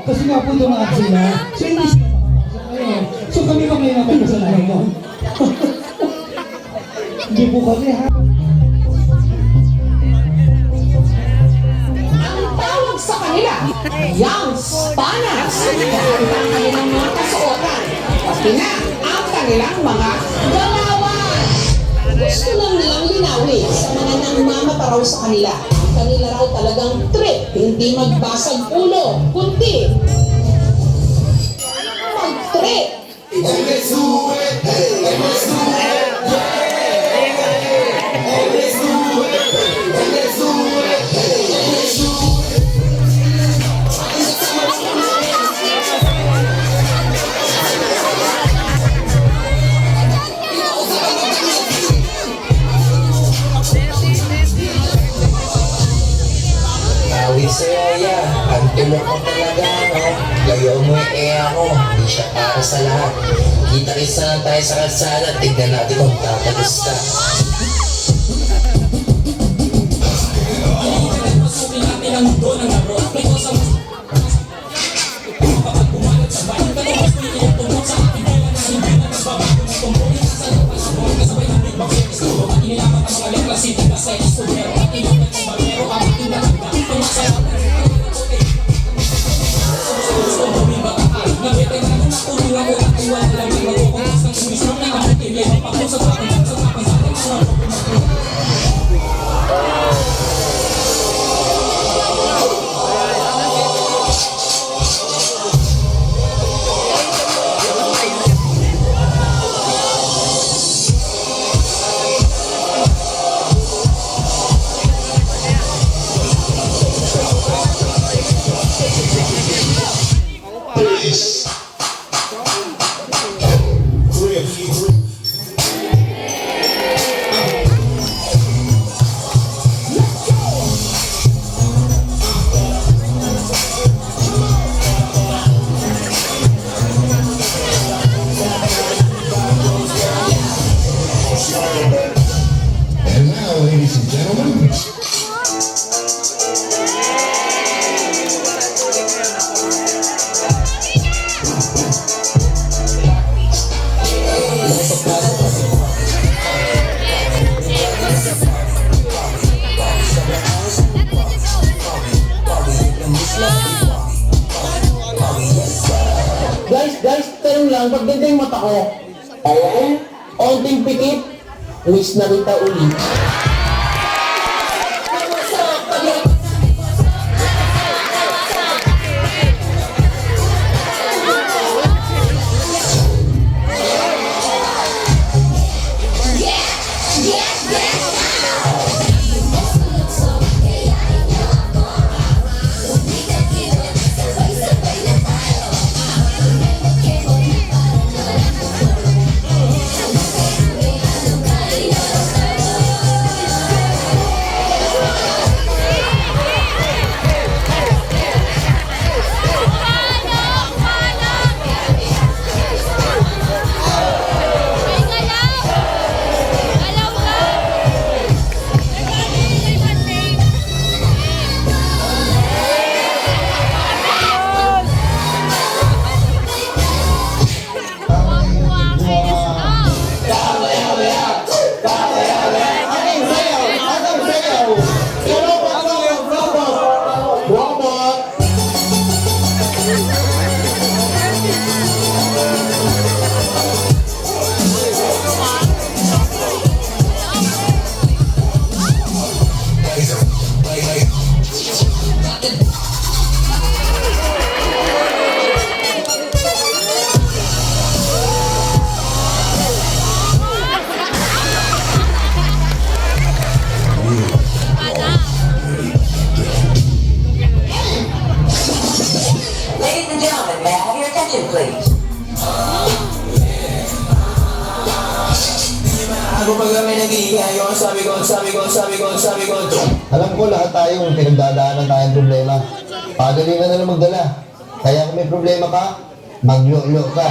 Kasi nga po dumaan sila, so hindi sila makapasok ngayon. So kami pa ngayon naman kasalanan mo. Hindi po kami ha. Ang tawag sa kanila, young spanners. Dahil ang kanilang mga kasuotan, pati na ang kanilang mga galawan. Gusto lang nilang linawin sa mga nangmamataraw sa kanila. Kanila raw talagang trip, hindi magbasag ulo, kundi mag-trip. Let's do it, let's do it, let's do it, let's do it, let's do it. Awit sa'yo yan, ang tulog ko talaga, no? Layo mo ako, hindi siya para sa lahat. Kita-kita lang tayo sa kalsada, tignan natin kung tatagos ka. And now, ladies and gentlemen, Guys, tanong lang, pag ganda yung mata ko, onting pikit, wish na kita uli. Ako pag kami nag-iingay, yung sabi ko. Alam ko lahat tayong pinagdadaanan tayong problema. Pagalingan na lang magdala. Kaya kung may problema ka, maglo-lo ka.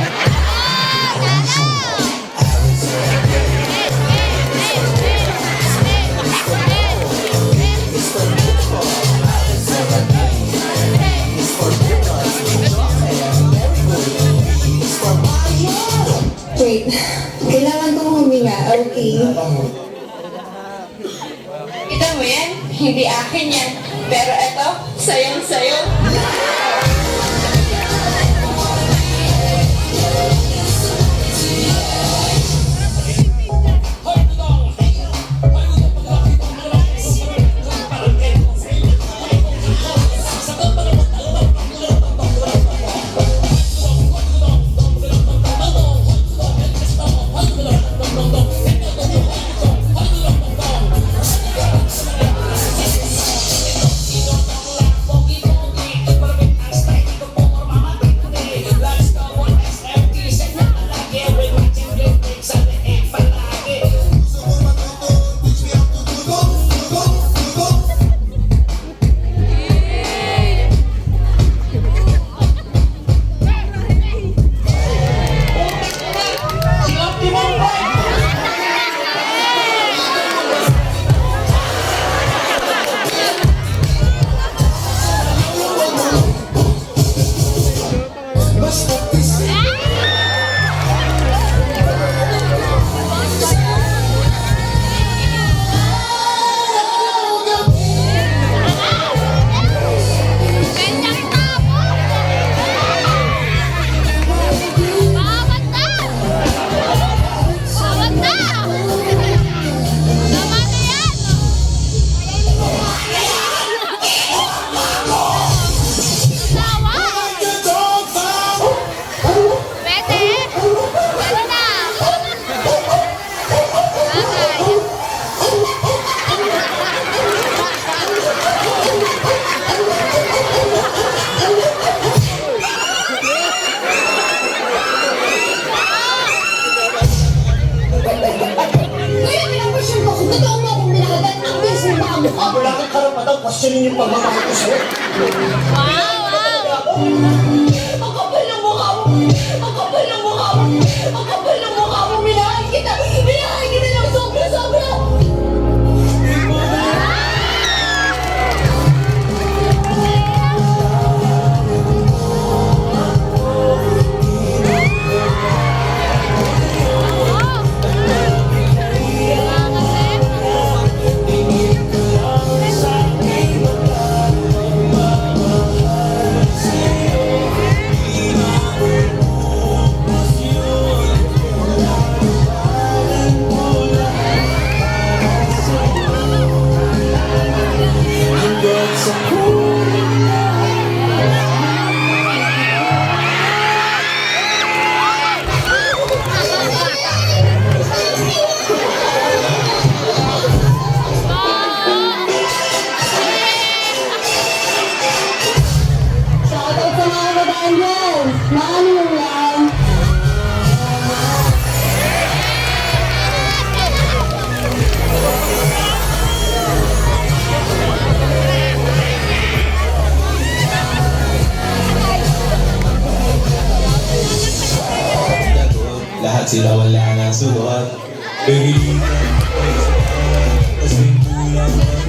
Wait, kailangan kong huminga, okay? Kita mo yan? Hindi akin yan. Pero eto, sayang-sayo. Wala kang karapatang questionin yung pagmamahal ko sa'yo. Ang kapal ng mukha mo! Ang kapal ng mukha mo! Ang kapal ng mukha mo! Minahay kita! Minahay kita ng sobra-sobra! Shoutout sa mga kabataan dyan! Maano yung lang? Lahat sila wala nang suot. Pagilitan, tapos may kulang.